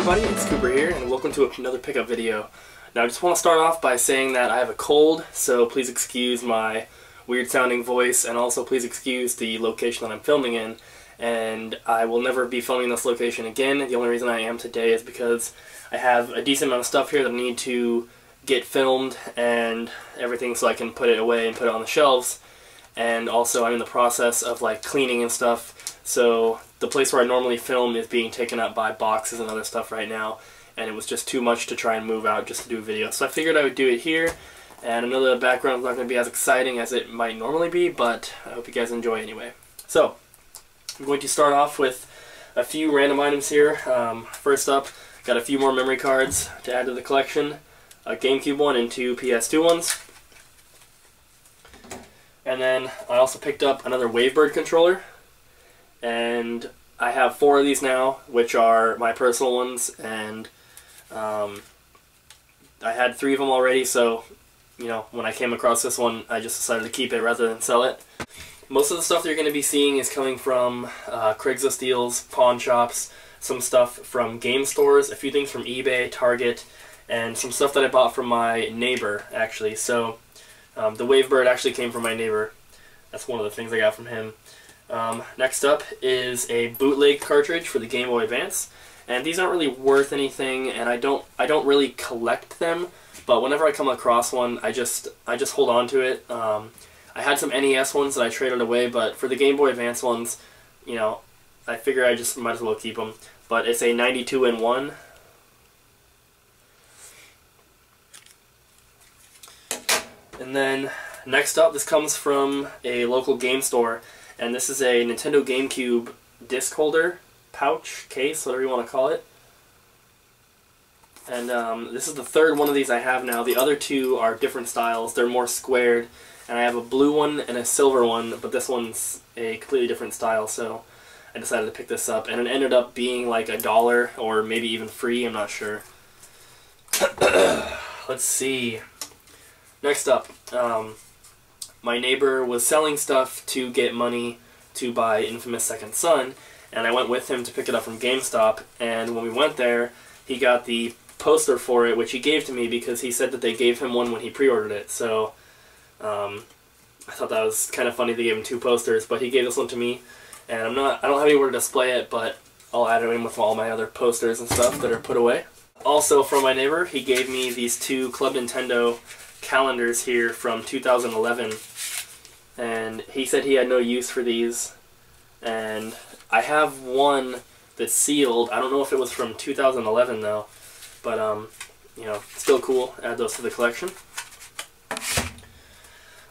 everybody, it's Cooper here, and welcome to another pickup video. Now I just want to start off by saying that I have a cold, so please excuse my weird sounding voice, and also please excuse the location that I'm filming in. And I will never be filming this location again. The only reason I am today is because I have a decent amount of stuff here that I need to get filmed and everything so I can put it away and put it on the shelves. And also I'm in the process of like cleaning and stuff, so the place where I normally film is being taken up by boxes and other stuff right now, and it was just too much to try and move out just to do a video. So I figured I would do it here, and I know the background is not going to be as exciting as it might normally be, but I hope you guys enjoy anyway. So I'm going to start off with a few random items here. First up, got a few more memory cards to add to the collection, a Gamecube one and two PS2 ones. And then I also picked up another Wavebird controller, and I have 4 of these now, which are my personal ones, and I had 3 of them already, so you know, when I came across this one, I just decided to keep it rather than sell it. Most of the stuff that you're going to be seeing is coming from Craigslist deals, pawn shops, some stuff from game stores, a few things from eBay, Target, and some stuff that I bought from my neighbor, actually. So the Wavebird actually came from my neighbor. That's one of the things I got from him. Next up is a bootleg cartridge for the Game Boy Advance, and these aren't really worth anything, and I don't really collect them, but whenever I come across one, I just hold on to it. I had some NES ones that I traded away, but for the Game Boy Advance ones, you know, I figure I just might as well keep them. But it's a 92-in-1. And then next up, this comes from a local game store, and this is a Nintendo GameCube disc holder, pouch, case, whatever you want to call it. And this is the 3rd one of these I have now. The other 2 are different styles. They're more squared, and I have a blue one and a silver one, but this one's a completely different style, so I decided to pick this up, and it ended up being like $1 or maybe even free, I'm not sure. Let's see. Next up, my neighbor was selling stuff to get money to buy Infamous Second Son, and I went with him to pick it up from GameStop, and when we went there, he got the poster for it, which he gave to me because he said that they gave him one when he pre-ordered it, so I thought that was kind of funny they gave him 2 posters, but he gave this one to me, and I don't have anywhere to display it, but I'll add it in with all my other posters and stuff that are put away. Also from my neighbor, he gave me these 2 Club Nintendo calendars here from 2011, and he said he had no use for these, and I have one that's sealed. I don't know if it was from 2011 though, but you know, still cool. Add those to the collection.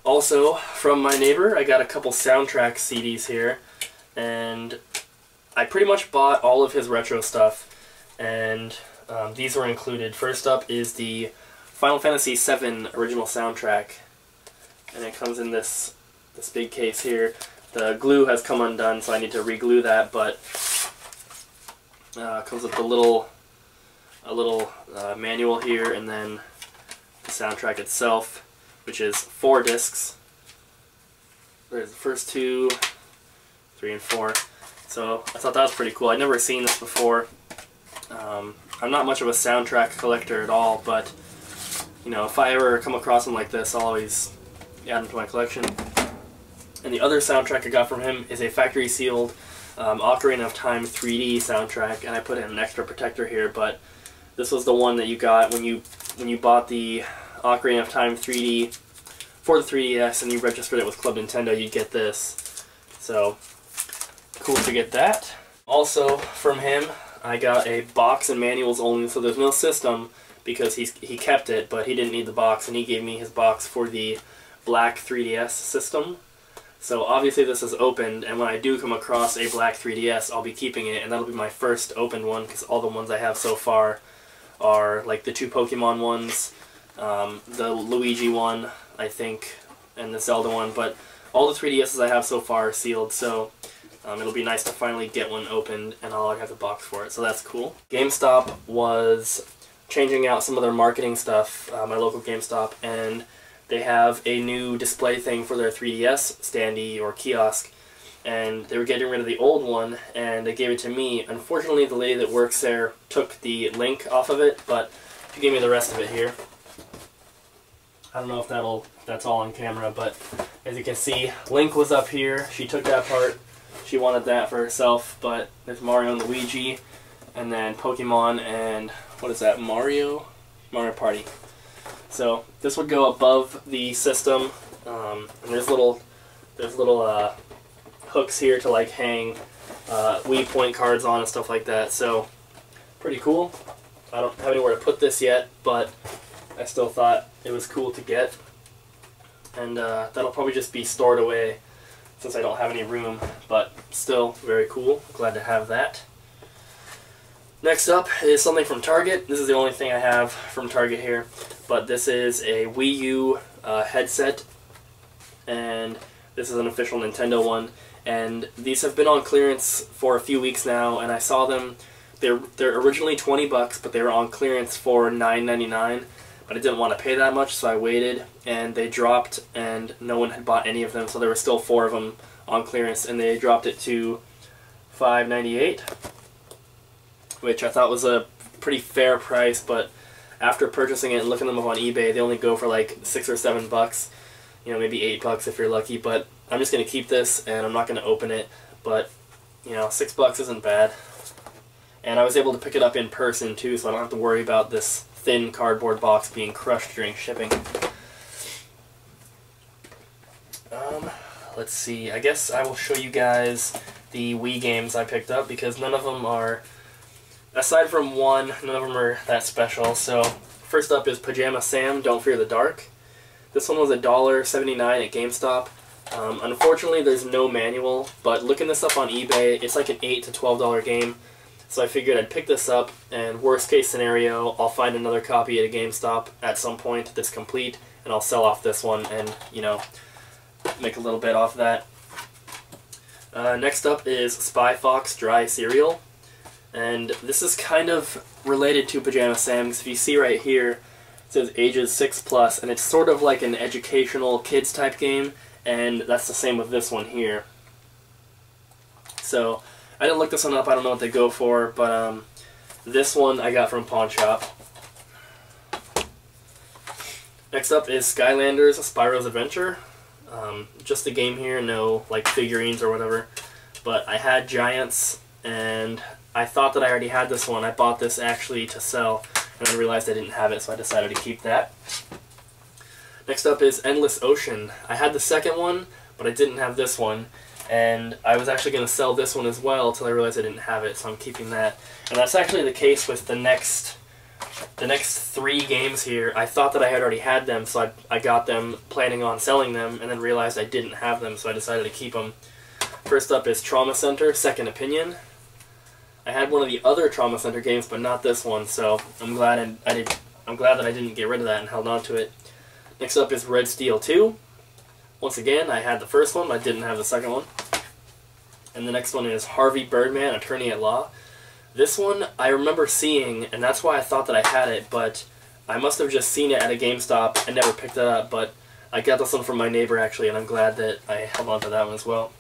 Also from my neighbor, I got a couple soundtrack CDs here, and I pretty much bought all of his retro stuff, and these were included. First up is the Final Fantasy VII original soundtrack, and it comes in this big case here. The glue has come undone, so I need to re-glue that, but it comes with a little manual here, and then the soundtrack itself, which is 4 discs. There's the first 2, 3, and 4. So I thought that was pretty cool. I'd never seen this before. I'm not much of a soundtrack collector at all, but you know, if I ever come across them like this, I'll always add them to my collection. And the other soundtrack I got from him is a factory sealed Ocarina of Time 3D soundtrack, and I put in an extra protector here, but this was the one that you got when you bought the Ocarina of Time 3D for the 3DS and you registered it with Club Nintendo, you'd get this. So cool to get that. Also from him, I got a box and manuals only, so there's no system, because he kept it, but he didn't need the box, and he gave me his box for the black 3DS system. So obviously this is opened, and when I do come across a black 3DS, I'll be keeping it, and that'll be my first opened one, because all the ones I have so far are like the 2 Pokemon ones, the Luigi one, I think, and the Zelda one, but all the 3DSs I have so far are sealed, so it'll be nice to finally get one opened, and I'll have the box for it, so that's cool. GameStop was changing out some of their marketing stuff, my local GameStop, and they have a new display thing for their 3DS standee or kiosk, and they were getting rid of the old one, and they gave it to me. Unfortunately, the lady that works there took the link off of it, but she gave me the rest of it here. I don't know if that's all on camera, but as you can see, Link was up here. She took that part. She wanted that for herself, but there's Mario and Luigi, and then Pokemon, and what is that, Mario Party. So this would go above the system, and there's little hooks here to like hang Wii Point cards on and stuff like that. So pretty cool. I don't have anywhere to put this yet, but I still thought it was cool to get, and that'll probably just be stored away since I don't have any room, but still very cool. Glad to have that. Next up is something from Target. This is the only thing I have from Target here, but this is a Wii U headset, and this is an official Nintendo one, and these have been on clearance for a few weeks now, and I saw them. They're originally $20, but they were on clearance for $9.99. But I didn't want to pay that much, so I waited, and they dropped, and no one had bought any of them, so there were still 4 of them on clearance, and they dropped it to $5.98, which I thought was a pretty fair price. But after purchasing it and looking them up on eBay, they only go for like $6 or $7, you know, maybe $8 if you're lucky. But I'm just going to keep this, and I'm not going to open it, but, you know, $6 isn't bad. And I was able to pick it up in person, too, so I don't have to worry about this thin cardboard box being crushed during shipping. Let's see, I guess I will show you guys the Wii games I picked up, because none of them are, aside from one, none of them are that special. So first up is Pajama Sam, Don't Fear the Dark. This one was $1.79 at GameStop. Unfortunately, there's no manual, but looking this up on eBay, it's like an $8 to $12 game. So I figured I'd pick this up, and worst case scenario, I'll find another copy at a GameStop at some point that's complete, and I'll sell off this one and, you know, make a little bit off that. Next up is Spy Fox Dry Cereal, and this is kind of related to Pajama Sam, because if you see right here, it says ages 6+, and it's sort of like an educational kids type game, and that's the same with this one here. So I didn't look this one up, I don't know what they go for, but this one I got from Pawn Shop. Next up is Skylanders Spyro's Adventure. Just the game here, no like figurines or whatever. But I had Giants, and I thought that I already had this one. I bought this actually to sell, and I realized I didn't have it, so I decided to keep that. Next up is Endless Ocean. I had the second one, but I didn't have this one. And I was actually going to sell this one as well until I realized I didn't have it, so I'm keeping that. And that's actually the case with the next 3 games here. I thought that I had already had them, so I got them planning on selling them, and then realized I didn't have them, so I decided to keep them. First up is Trauma Center, Second Opinion. I had one of the other Trauma Center games, but not this one, so I'm glad that I didn't get rid of that and held on to it. Next up is Red Steel 2. Once again, I had the first one, but I didn't have the second one. And the next one is Harvey Birdman, Attorney at Law. This one I remember seeing, and that's why I thought that I had it, but I must have just seen it at a GameStop and never picked it up. But I got this one from my neighbor, actually, and I'm glad that I held on to that one as well.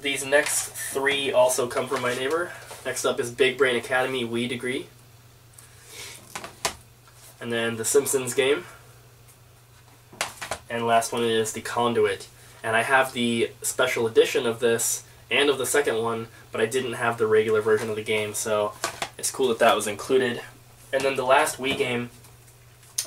These next 3 also come from my neighbor. Next up is Big Brain Academy Wii Degree. And then The Simpsons game. And last one is The Conduit. And I have the special edition of this and of the second one, but I didn't have the regular version of the game, so it's cool that that was included. And then the last Wii game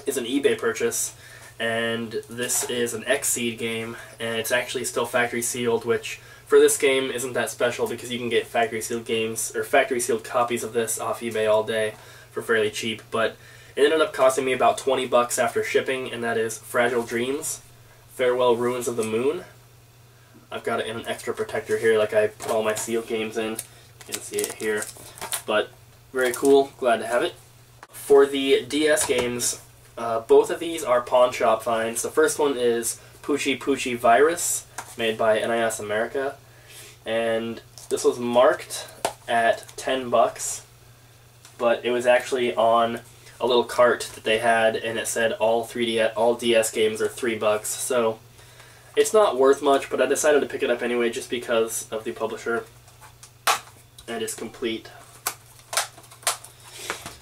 is an eBay purchase, and this is an X-Seed game, and it's actually still factory sealed, which for this game isn't that special because you can get factory sealed games, or factory sealed copies of this off eBay all day for fairly cheap, but it ended up costing me about $20 after shipping, and that is Fragile Dreams, Farewell Ruins of the Moon. I've got it in an extra protector here, like I put all my sealed games in. You can see it here. But very cool, glad to have it. For the DS games, both of these are pawn shop finds. The first one is Poochie Poochie Virus, made by NIS America, and this was marked at $10, but it was actually on a little cart that they had, and it said all DS games are $3. So It's not worth much, but I decided to pick it up anyway just because of the publisher. And it's complete.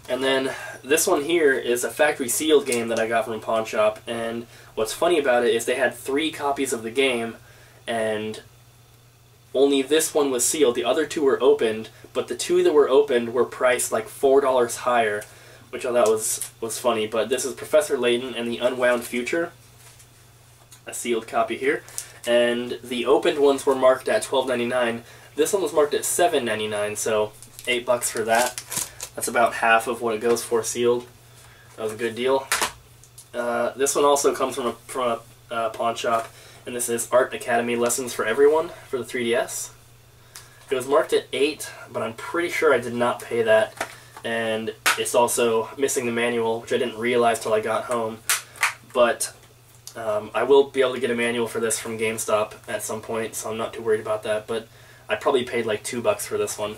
And then this one here is a factory sealed game that I got from a pawn shop, and what's funny about it is they had 3 copies of the game, and only this one was sealed. The other 2 were opened, but the 2 that were opened were priced like $4 higher, which I thought was funny. But this is Professor Layton and the Unwound Future, a sealed copy here, and the opened ones were marked at $12.99. This one was marked at $7.99, so $8 for that. That's about half of what it goes for sealed. That was a good deal. This one also comes from a pawn shop, and this is Art Academy Lessons for Everyone for the 3DS. It was marked at $8, but I'm pretty sure I did not pay that, and it's also missing the manual, which I didn't realize till I got home. But I will be able to get a manual for this from GameStop at some point, so I'm not too worried about that, but I probably paid like $2 for this one.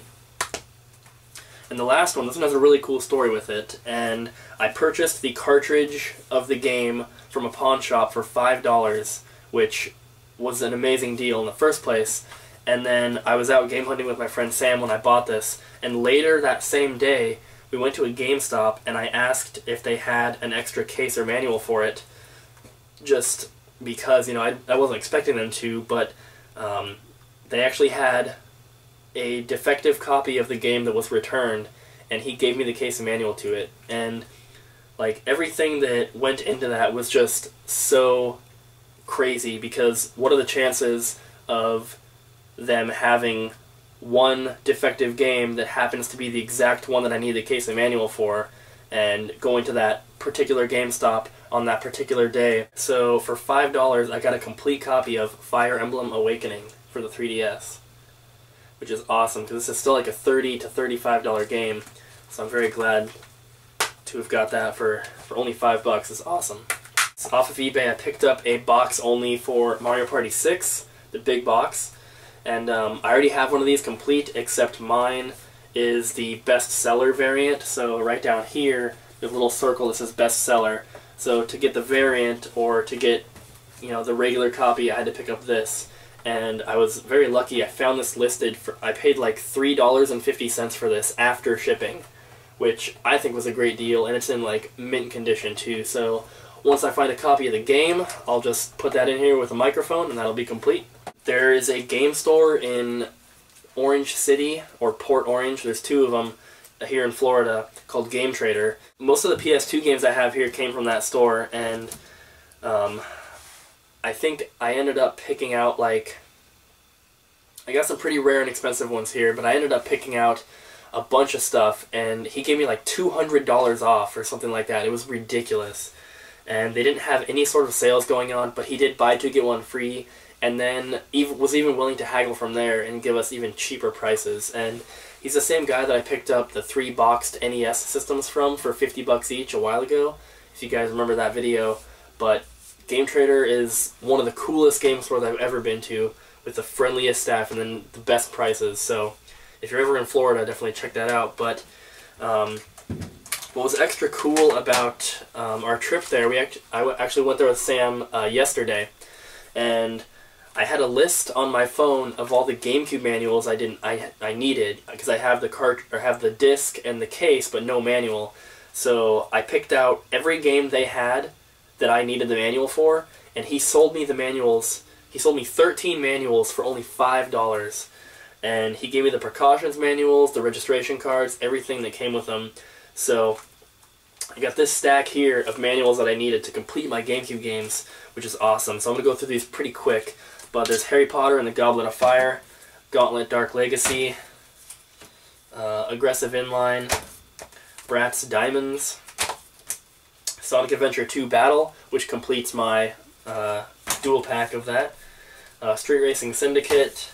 And the last one, this one has a really cool story with it, and I purchased the cartridge of the game from a pawn shop for $5, which was an amazing deal in the first place. And then I was out game hunting with my friend Sam when I bought this, and later that same day we went to a GameStop and I asked if they had an extra case or manual for it, just because, you know, I wasn't expecting them to, but they actually had a defective copy of the game that was returned, and he gave me the case and manual to it. And like everything that went into that was just so crazy, because what are the chances of them having one defective game that happens to be the exact one that I need the case and manual for, and going to that particular GameStop on that particular day. So for $5 I got a complete copy of Fire Emblem Awakening for the 3DS, which is awesome because this is still like a $30 to $35 game. So I'm very glad to have got that for only $5. It's awesome. So off of eBay I picked up a box only for Mario Party 6, the big box, and I already have one of these complete, except mine is the bestseller variant. So right down here there's a little circle that says bestseller. So to get the variant, or to get, you know, the regular copy, I had to pick up this. And I was very lucky. I found this listed for, I paid like $3.50 for this after shipping, which I think was a great deal, and it's in like mint condition too. So once I find a copy of the game, I'll just put that in here with a microphone and that'll be complete. There is a game store in Orange City, or Port Orange, there's 2 of them here in Florida, called Game Trader. Most of the PS2 games I have here came from that store, and I think I ended up picking out, like, I got some pretty rare and expensive ones here, but I ended up picking out a bunch of stuff, and he gave me like $200 off or something like that. It was ridiculous. And they didn't have any sort of sales going on, but he did buy 2 get 1 free, and then was even willing to haggle from there and give us even cheaper prices. And he's the same guy that I picked up the 3 boxed NES systems from for $50 each a while ago, if you guys remember that video. But Game Trader is one of the coolest game stores I've ever been to, with the friendliest staff and then the best prices. So if you're ever in Florida, definitely check that out. But what was extra cool about our trip there, I actually went there with Sam yesterday, and I had a list on my phone of all the GameCube manuals I needed, because I have the disc and the case but no manual. So I picked out every game they had that I needed the manual for, and he sold me the manuals. He sold me 13 manuals for only $5, and he gave me the precautions manuals, the registration cards, everything that came with them. So I got this stack here of manuals that I needed to complete my GameCube games, which is awesome. So I'm going to go through these pretty quick. But there's Harry Potter and the Goblet of Fire, Gauntlet Dark Legacy, Aggressive Inline, Bratz Diamonds, Sonic Adventure 2 Battle, which completes my dual pack of that, Street Racing Syndicate,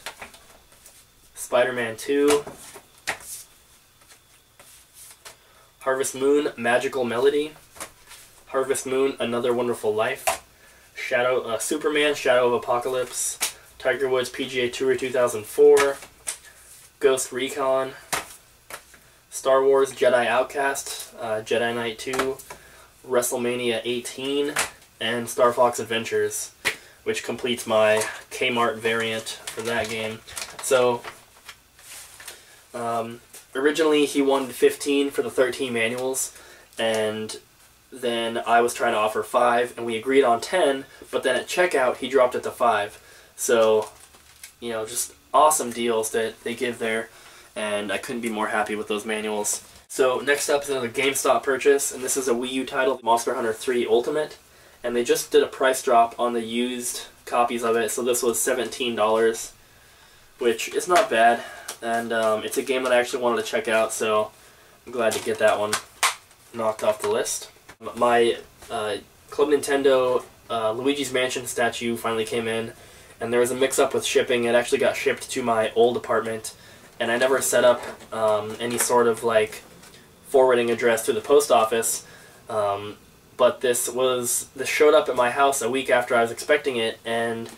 Spider-Man 2, Harvest Moon Magical Melody, Harvest Moon Another Wonderful Life, Superman Shadow of Apocalypse, Tiger Woods PGA Tour 2004, Ghost Recon, Star Wars Jedi Outcast, Jedi Knight 2, WrestleMania 18, and Star Fox Adventures. which completes my Kmart variant for that game. So, originally he wanted 15 for the 13 manuals, and then I was trying to offer 5, and we agreed on 10, but then at checkout he dropped it to 5. So, you know, just awesome deals that they give there, and I couldn't be more happy with those manuals. So next up is another GameStop purchase, and this is a Wii U title, Monster Hunter 3 Ultimate, and they just did a price drop on the used copies of it, so this was $17, which is not bad, and it's a game that I actually wanted to check out, so I'm glad to get that one knocked off the list. My Club Nintendo Luigi's Mansion statue finally came in, and there was a mix-up with shipping. It actually got shipped to my old apartment, and I never set up any sort of like forwarding address through the post office, but this showed up at my house a week after I was expecting it, and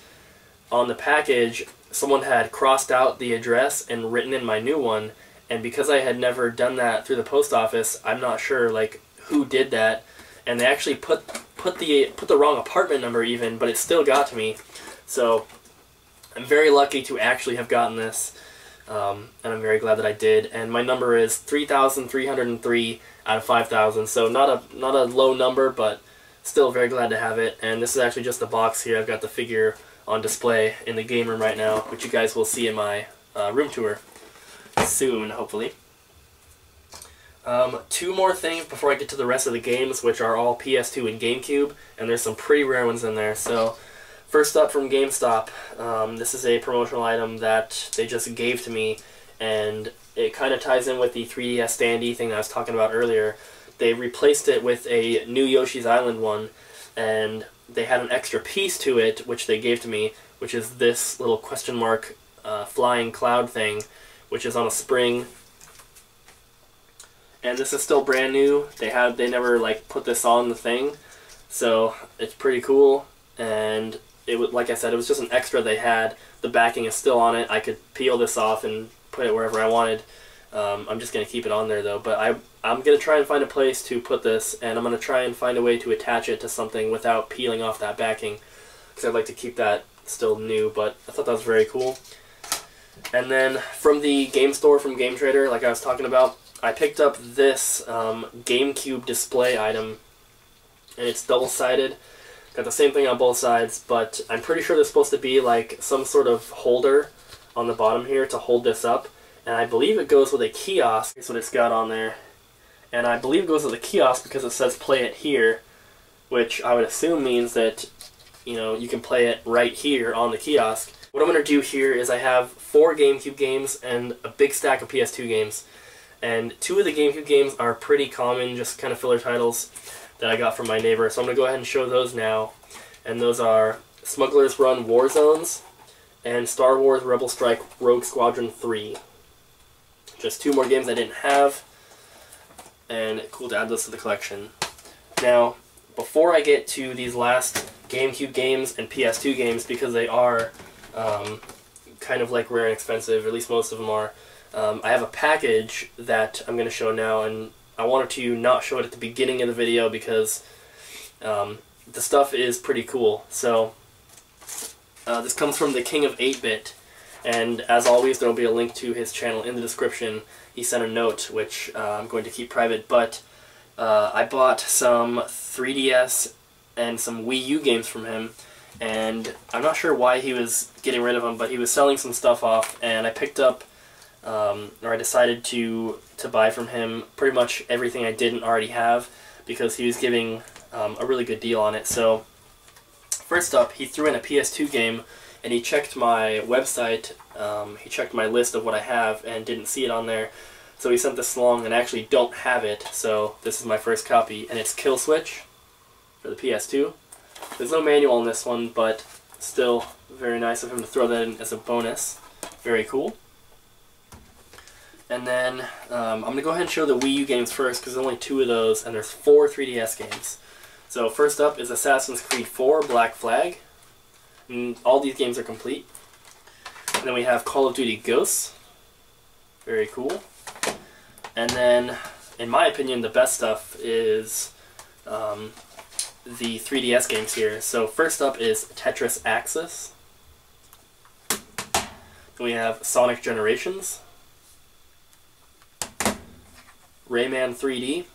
on the package someone had crossed out the address and written in my new one, and because I had never done that through the post office, I'm not sure like who did that, and they actually put the wrong apartment number even, but it still got to me. So I'm very lucky to actually have gotten this, and I'm very glad that I did. And my number is 3,303 out of 5,000, so not a low number, but still very glad to have it. And this is actually just the box here. I've got the figure on display in the game room right now, which you guys will see in my room tour soon, hopefully. 2 more things before I get to the rest of the games, which are all PS2 and Gamecube, and there's some pretty rare ones in there. So first up from GameStop, this is a promotional item that they just gave to me, and it kind of ties in with the 3DS standee thing that I was talking about earlier. They replaced it with a new Yoshi's Island one, and they had an extra piece to it, which they gave to me, which is this little question mark flying cloud thing, which is on a spring. And this is still brand new. They never like put this on the thing, so it's pretty cool. And it was, like I said, it was just an extra they had. The backing is still on it. I could peel this off and put it wherever I wanted. I'm just gonna keep it on there though. But I'm gonna try and find a place to put this, and I'm gonna try and find a way to attach it to something without peeling off that backing, because I'd like to keep that still new. But I thought that was very cool. And then from the game store from Game Trader, like I was talking about, I picked up this GameCube display item, and it's double-sided. Got the same thing on both sides, but I'm pretty sure there's supposed to be like some sort of holder on the bottom here to hold this up, and I believe it goes with a kiosk. That's what it's got on there, and I believe it goes with a kiosk because it says play it here, which I would assume means that, you know, you can play it right here on the kiosk. What I'm going to do here is I have 4 GameCube games and a big stack of PS2 games. And 2 of the GameCube games are pretty common, just kind of filler titles that I got from my neighbor. So I'm going to go ahead and show those now. And those are Smuggler's Run War Zones and Star Wars Rebel Strike Rogue Squadron 3. Just 2 more games I didn't have, and cool to add those to the collection. Now, before I get to these last GameCube games and PS2 games, because they are kind of like rare and expensive, at least most of them are, I have a package that I'm going to show now, and I wanted to not show it at the beginning of the video because the stuff is pretty cool. So this comes from the King of 8-Bit, and as always there will be a link to his channel in the description. He sent a note, which I'm going to keep private, but I bought some 3DS and some Wii U games from him, and I'm not sure why he was getting rid of them, but he was selling some stuff off, and I picked up, or I decided to buy from him pretty much everything I didn't already have, because he was giving a really good deal on it. So first up, he threw in a PS2 game, and he checked my website, he checked my list of what I have, and didn't see it on there. So he sent this along, and I actually don't have it, so this is my first copy, and it's Kill Switch for the PS2. There's no manual on this one, but still very nice of him to throw that in as a bonus. Very cool. And then I'm going to go ahead and show the Wii U games first, because there's only 2 of those, and there's 4 3DS games. So first up is Assassin's Creed 4 Black Flag. And all these games are complete. And then we have Call of Duty Ghosts. Very cool. And then, in my opinion, the best stuff is the 3DS games here. So first up is Tetris Axis. Then we have Sonic Generations, Rayman 3D,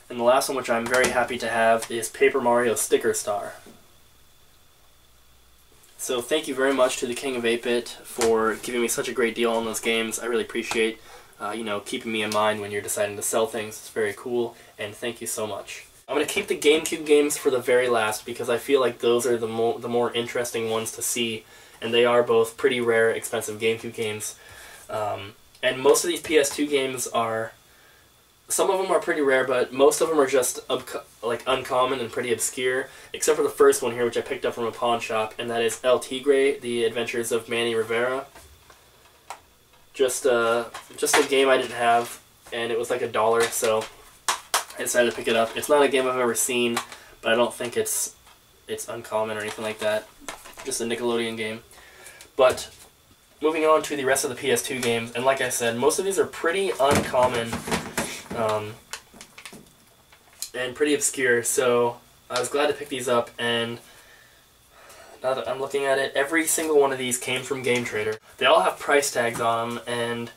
and the last one, which I'm very happy to have, is Paper Mario Sticker Star. So thank you very much to the King of 8-Bit for giving me such a great deal on those games. I really appreciate you know, keeping me in mind when you're deciding to sell things. It's very cool, and thank you so much. I'm going to keep the GameCube games for the very last because I feel like those are the more interesting ones to see, and they are both pretty rare, expensive GameCube games. And most of these PS2 games are, some of them are pretty rare, but most of them are just like uncommon and pretty obscure, except for the first one here, which I picked up from a pawn shop, and that is El Tigre, The Adventures of Manny Rivera. Just a game I didn't have, and it was like $1, so I decided to pick it up. It's not a game I've ever seen, but I don't think it's uncommon or anything like that. Just a Nickelodeon game. But moving on to the rest of the PS2 games, and like I said, most of these are pretty uncommon and pretty obscure, so I was glad to pick these up, and now that I'm looking at it, every single one of these came from Game Trader. They all have price tags on them, and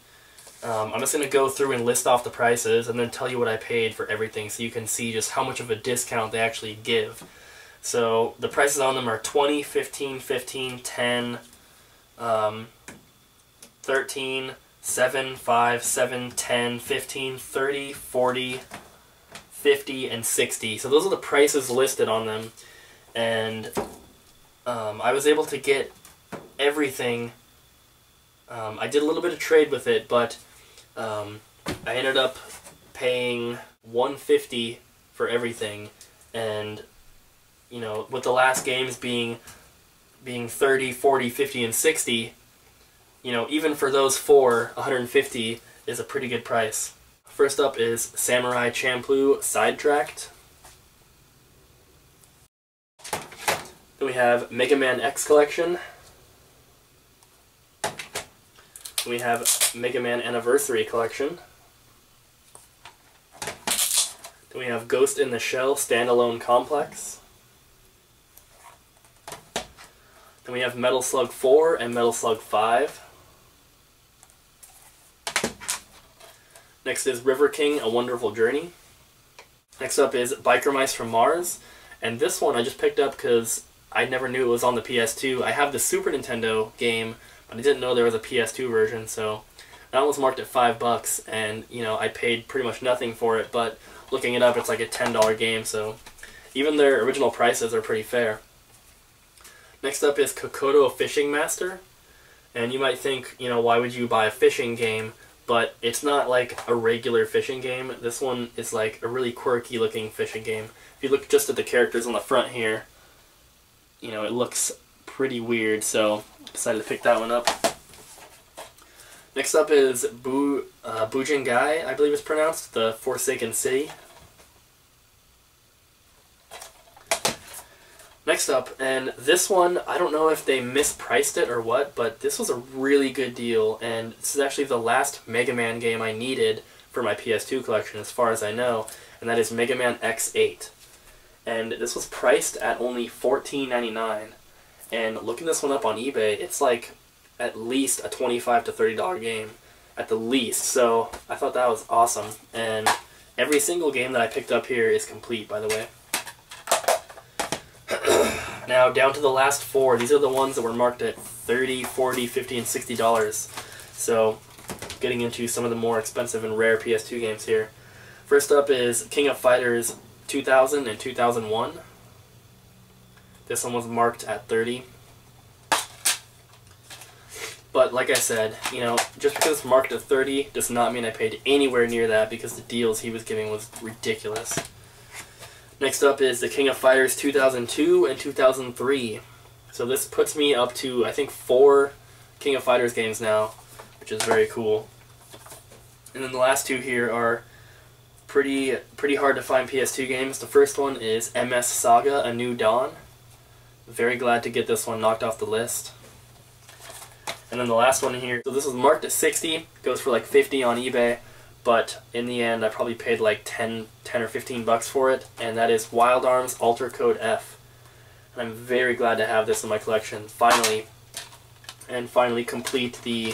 I'm just going to go through and list off the prices and then tell you what I paid for everything so you can see just how much of a discount they actually give. So the prices on them are 20, 15, 15, 10, 13, 7, 5, 7, 10, 15, 30, 40, 50, and 60. So those are the prices listed on them, and I was able to get everything. I did a little bit of trade with it, but I ended up paying $150 for everything, and you know, with the last games being 30, 40, 50, and 60, you know, even for those four, $150 is a pretty good price. First up is Samurai Champloo Sidetracked. Then we have Mega Man X Collection. Then we have Mega Man Anniversary Collection. Then we have Ghost in the Shell Standalone Complex. Then we have Metal Slug 4 and Metal Slug 5. Next is River King, A Wonderful Journey. Next up is Biker Mice from Mars. And this one I just picked up because I never knew it was on the PS2. I have the Super Nintendo game, but I didn't know there was a PS2 version, so that one was marked at $5, and you know, I paid pretty much nothing for it, but looking it up, it's like a $10 game, so even their original prices are pretty fair. Next up is Kokoto Fishing Master, and you might think, you know, why would you buy a fishing game? But it's not like a regular fishing game. This one is like a really quirky looking fishing game. If you look just at the characters on the front here, you know, it looks pretty weird, so I decided to pick that one up. Next up is Bujingai, I believe it's pronounced, The Forsaken City. Next up, and this one, I don't know if they mispriced it or what, but this was a really good deal, and this is actually the last Mega Man game I needed for my PS2 collection, as far as I know, and that is Mega Man X8. And this was priced at only $14.99, and looking this one up on eBay, it's like at least a $25 to $30 game, at the least, so I thought that was awesome, and every single game that I picked up here is complete, by the way. Now, down to the last four. These are the ones that were marked at $30, $40, $50, and $60. So, getting into some of the more expensive and rare PS2 games here. First up is King of Fighters 2000 and 2001. This one was marked at $30. But, like I said, you know, just because it's marked at $30 does not mean I paid anywhere near that, because the deals he was giving was ridiculous. Next up is the King of Fighters 2002 and 2003. So this puts me up to, I think, 4 King of Fighters games now, which is very cool. And then the last two here are pretty hard to find PS2 games. The first one is MS Saga: A New Dawn. Very glad to get this one knocked off the list. And then the last one here, so this was marked at $60, goes for like $50 on eBay, but in the end I probably paid like 10 or 15 bucks for it, and that is Wild Arms Ultra Code F. And I'm very glad to have this in my collection finally, and finally complete the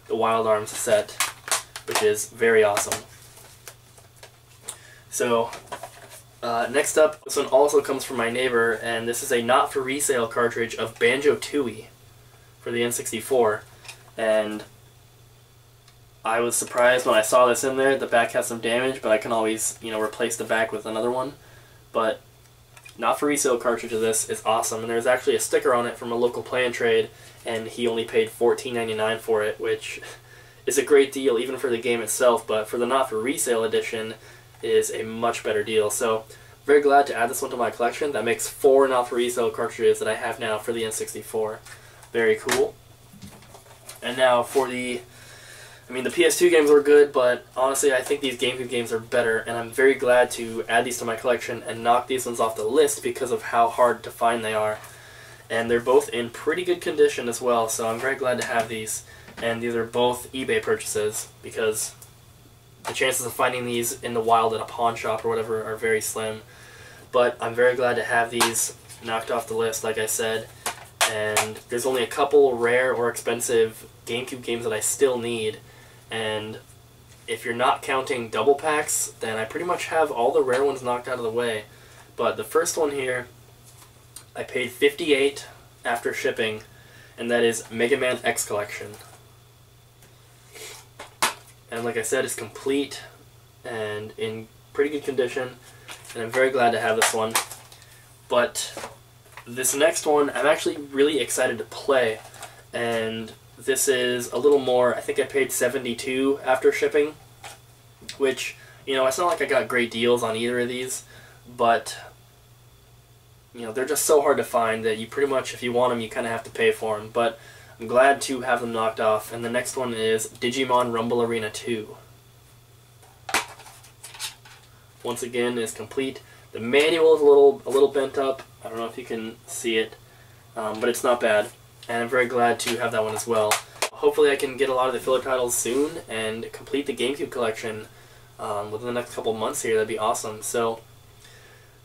Wild Arms set, which is very awesome. So next up, this one also comes from my neighbor, and this is a not for resale cartridge of Banjo-Tooie for the N64, and I was surprised when I saw this in there. The back has some damage, but I can always, you know, replace the back with another one. But not for resale cartridge of this is awesome, and there's actually a sticker on it from a local play and trade, and he only paid $14.99 for it, which is a great deal even for the game itself, but for the not for resale edition is a much better deal. So very glad to add this one to my collection. That makes 4 not for resale cartridges that I have now for the N64. Very cool. And now for the PS2 games were good, but honestly I think these GameCube games are better, and I'm very glad to add these to my collection and knock these ones off the list because of how hard to find they are. And they're both in pretty good condition as well, so I'm very glad to have these. And these are both eBay purchases because the chances of finding these in the wild at a pawn shop or whatever are very slim. But I'm very glad to have these knocked off the list, like I said. And there's only a couple rare or expensive GameCube games that I still need. And if you're not counting double packs, then I pretty much have all the rare ones knocked out of the way. But the first one here, I paid $58 after shipping, and that is Mega Man X Collection. And like I said, it's complete and in pretty good condition, and I'm very glad to have this one. But this next one, I'm actually really excited to play, and this is a little more. I think I paid $72 after shipping, which, you know, it's not like I got great deals on either of these, but, you know, they're just so hard to find that you pretty much, if you want them, you kind of have to pay for them. But I'm glad to have them knocked off, and the next one is Digimon Rumble Arena 2. Once again, is complete. The manual is a little bent up. I don't know if you can see it, but it's not bad, and I'm very glad to have that one as well. Hopefully I can get a lot of the filler titles soon and complete the GameCube collection within the next couple months here. That'd be awesome. So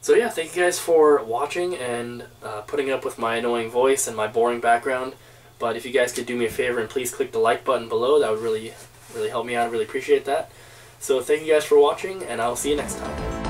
yeah, thank you guys for watching and putting up with my annoying voice and my boring background. But if you guys could do me a favor and please click the like button below, that would really help me out. I really appreciate that. So thank you guys for watching, and I'll see you next time.